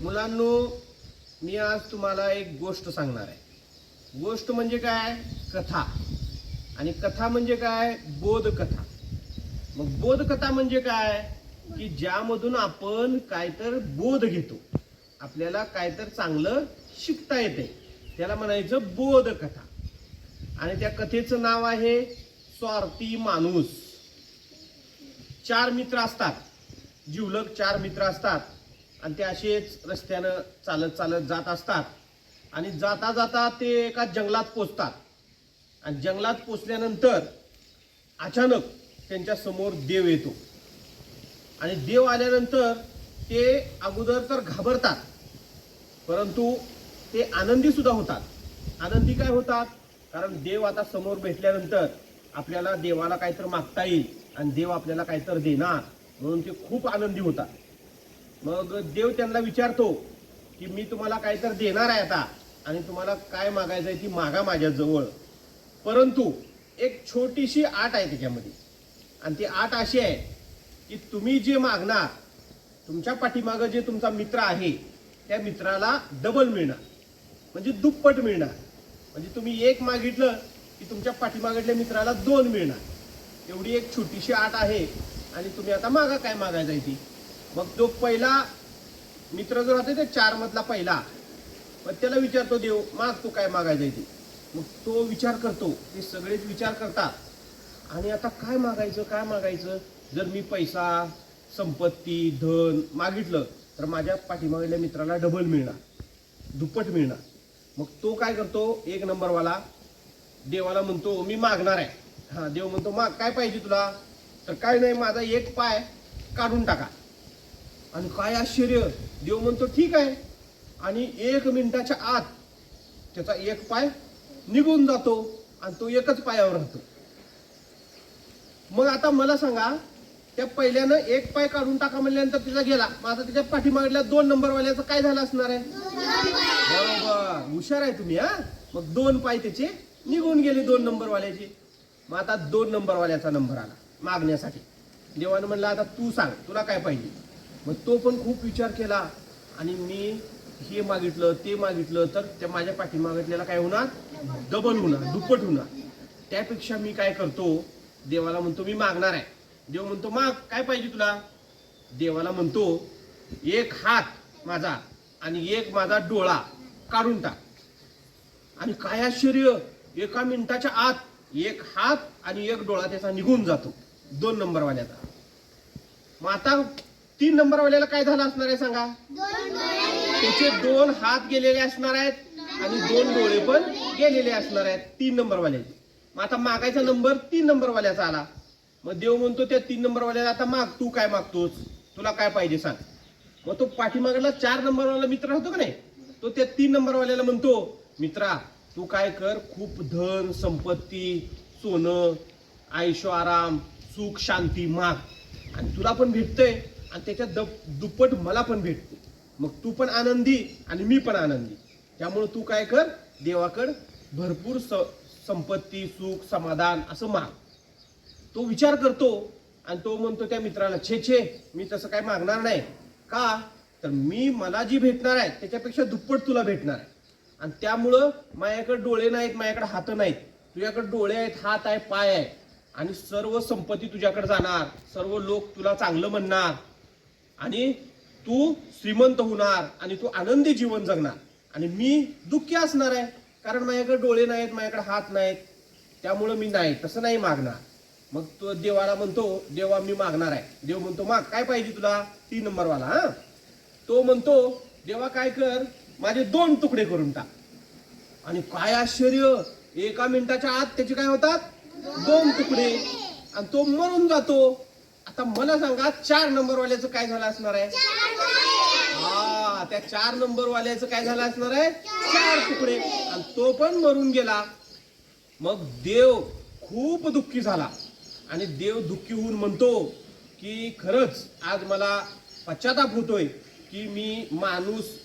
मुलांनो, मी आज तुम्हाला एक गोष्ट सांगणार आहे। गोष्ट म्हणजे काय? कथा। आणि कथा म्हणजे काय? बोधकथा। मग बोधकथा म्हणजे काय? की ज्यामधून आपण काहीतरी बोध घेतो, आपल्याला काहीतरी चांगलं शिकता येते, त्याला म्हणायचं बोधकथा। आणि त्या कथेचं नाव आहे स्वार्थी माणूस। चार मित्र असतात, जिवलग चार मित्र असतात, आणि ते असेच रस्त्यानं चालत चालत जात असतात। आणि जाता जाता ते एका जंगलात पोचतात। आणि जंगलात पोचल्यानंतर अचानक त्यांच्या समोर देव येतो। आणि देव आल्यानंतर ते अगोदर तर घाबरतात, परंतु ते आनंदी सुद्धा होतात। आनंदी काय होतात? कारण देव आता समोर भेटल्यानंतर आपल्याला देवाला काहीतरी मागता येईल आणि देव आपल्याला काहीतरी देणार, म्हणून ते खूप आनंदी होतात। मग देव त्यांना विचारतो की मी तुम्हाला काहीतरी देणार आहे आता, आणि तुम्हाला काय मागायचं आहे ती मागा माझ्याजवळ, परंतु एक छोटीशी आट आहे त्याच्यामध्ये। आणि ती आट अशी आहे की तुम्ही जे मागणार, तुमच्या पाठीमागं जे तुमचा मित्र आहे त्या मित्राला डबल मिळणार, म्हणजे दुप्पट मिळणार। म्हणजे तुम्ही एक मागितलं की तुमच्या पाठीमागल्या मित्राला दोन मिळणार। एवढी एक छोटीशी आट आहे। आणि तुम्ही आता मागा काय मागायचं आहे ती। मग तो पहिला मित्र जो राहतो ते चार मधला पहिला, मग त्याला विचारतो देव, माग तू काय मागायचं आहे ती। मग तो विचार करतो, ते सगळेच विचार करतात, आणि आता काय मागायचं काय मागायचं। जर मी पैसा, संपत्ती, धन मागितलं तर माझ्या पाठीमागल्या मित्राला डबल मिळणार, दुप्पट मिळणार। मग तो काय करतो, एक नंबरवाला देवाला म्हणतो मी मागणार आहे। हा, देव म्हणतो माग काय पाहिजे तुला? तर काय नाही, माझा एक पाय काढून टाका। आणि काय आश्चर्य, देव म्हणतो ठीक आहे। आणि 1 मिनिटाच्या आत त्याचा एक पाय निघून जातो आणि तो एकच पायावर राहतो। मग आता मला सांगा, त्या पहिल्यानं एक पाय काढून टाका म्हणल्यानंतर तिचा गेला, मग आता त्याच्या पाठीमागल्या 2 नंबरवाल्याचं काय झालं असणार आहे? बरोबर, हुशार आहे तुम्ही। हा, मग 2 पाय त्याचे निघून गेले 2 नंबरवाल्याचे। मग आता 2 नंबरवाल्याचा नंबर आला मागण्यासाठी। देवानं म्हणलं आता तू सांग तुला काय पाहिजे। मग तो पण खूप विचार केला, आणि मी हे मागितलं ते मागितलं तर त्या माझ्या पाठीमागल्याला काय होणार? डबल होणार, दुप्पट होणार। त्यापेक्षा मी काय करतो, देवाला म्हणतो मी मागणार आहे। देव म्हणतो माग काय पाहिजे तुला? देवाला म्हणतो एक हात माझा आणि एक माझा डोळा काढून टाक। आणि काय आश्चर्य, 1 मिनिटाच्या आत एक हात आणि एक डोळा त्याचा निघून जातो 2 नंबरवाल्याचा। मग आता 3 नंबरवाल्याला काय झालं असणार आहे सांगा? त्याचे 2 हात गेलेले असणार आहेत आणि 2 डोळे पण गेलेले असणार आहेत 3 नंबरवाल्याचे। मग आता मागायचा नंबर 3 नंबरवाल्याचा आला। मग देव म्हणतो त्या 3 नंबरवाल्याला आता माग, तू काय मागतोस, तुला काय पाहिजे सांग। मग तो पाठीमागला 4 नंबरवाला मित्र होतो का नाही, तो त्या 3 नंबरवाल्याला म्हणतो मित्रा तू काय कर, खूप धन संपत्ती, सोनं, आयुष्य, आराम, सुख, शांती माग, आणि तुला पण भेटतंय आणि त्याच्या दुप्पट मला पण भेटते। मग तू पण आनंदी आणि मी पण आनंदी। त्यामुळे तू काय कर, देवाकडे भरपूर संपत्ती, सुख, समाधान असं माग। तो विचार करतो आणि तो म्हणतो त्या मित्राला, छे छे, मी तसं काय मागणार नाही। का? तर मला जी भेटणार आहे त्याच्यापेक्षा दुप्पट तुला भेटणार आहे। आणि त्यामुळं माझ्याकडे डोळे नाहीत, माझ्याकडे हात नाहीत, तुझ्याकडे डोळे आहेत, हात आहे, पाय आहे, आणि सर्व संपत्ती तुझ्याकडे जाणार, सर्व लोक तुला चांगलं म्हणणार, आणि तू श्रीमंत होणार, आणि तू आनंदी जीवन जगणार, आणि मी दुःखी असणार आहे कारण माझ्याकडे डोळे नाहीत, माझ्याकडे हात नाहीत, त्यामुळं मी नाही, तसं नाही मागणार। मग तो देवाला म्हणतो, देवा मी मागणार आहे। देव म्हणतो माग काय पाहिजे तुला? 3 नंबरवाला। हा, तो म्हणतो देवा काय कर, माझे 2 तुकडे करून टाक। आणि काय आश्चर्य, 1 मिनिटाच्या आत त्याचे काय होतात? 2 तुकडे, आणि तो मरून जातो। आता मला सांगा 4 नंबरवाल्याचं काय झालं असणार आहे? हा, त्या 4 नंबरवाल्याचं काय झालं असणार आहे? 4 तुकडे, आणि तो पण मरून गेला। मग देव खूप दुःखी झाला, आणि देव दुःखी होऊन म्हणतो की खरंच आज मला पश्चाताप होतोय की मी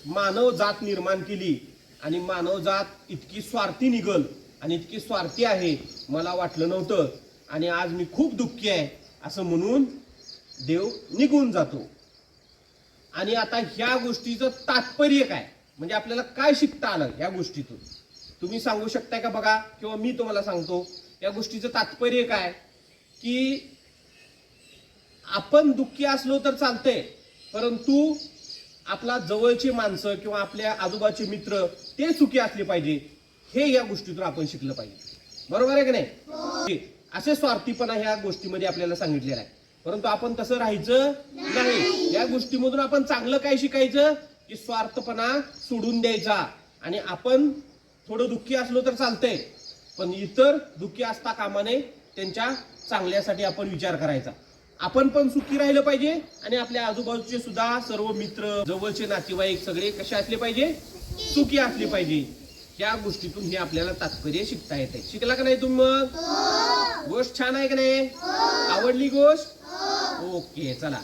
मानव जात निर्माण केली, आणि मानव जात इतकी स्वार्थी निघल आणि इतकी स्वार्थी आहे मला वाटलं नव्हतं, आणि आज मी खूप दुःखी आहे असं म्हणून देव निघून जातो। आणि आता ह्या गोष्टीचं तात्पर्य काय, म्हणजे आपल्याला काय शिकता आलं या गोष्टीतून, तुम्ही सांगू शकताय का बघा, किंवा मी तुम्हाला सांगतो या गोष्टीचं तात्पर्य काय, की आपण दुःखी असलो तर चालतंय, परंतु आपला जवळचे माणसं किंवा आपल्या आजूबाजूचे मित्र ते सुखी असले पाहिजे, हे या गोष्टीतून आपण शिकलं पाहिजे. बरोबर आहे की नाही? असे स्वार्थीपणा ह्या गोष्टीमध्ये आपल्याला सांगितलेला आहे, परंतु आपण तसं राहायचं नाही. या गोष्टीमधून आपण चांगलं काय शिकायचं, की स्वार्थपणा सोडून द्यायचा, आणि आपण थोडं दुःखी असलो तर चालतंय, पण इतर दुःखी असता कामा नये, त्यांच्या चांगल्यासाठी आपण विचार करायचा. आपण पण सुखी राहिलं पाहिजे, आणि आपल्या आजूबाजूचे सुद्धा सर्व मित्र, जवळचे नातेवाईक सगळे कसे असले पाहिजे, सुखी असले पाहिजे. या गोष्टीतून हे आपल्याला तात्पर्य शिकता येते. शिकला का नाही तुम्ही? मग गोष्ट छान आहे का नाही? आवडली गोष्ट? ओके, चला.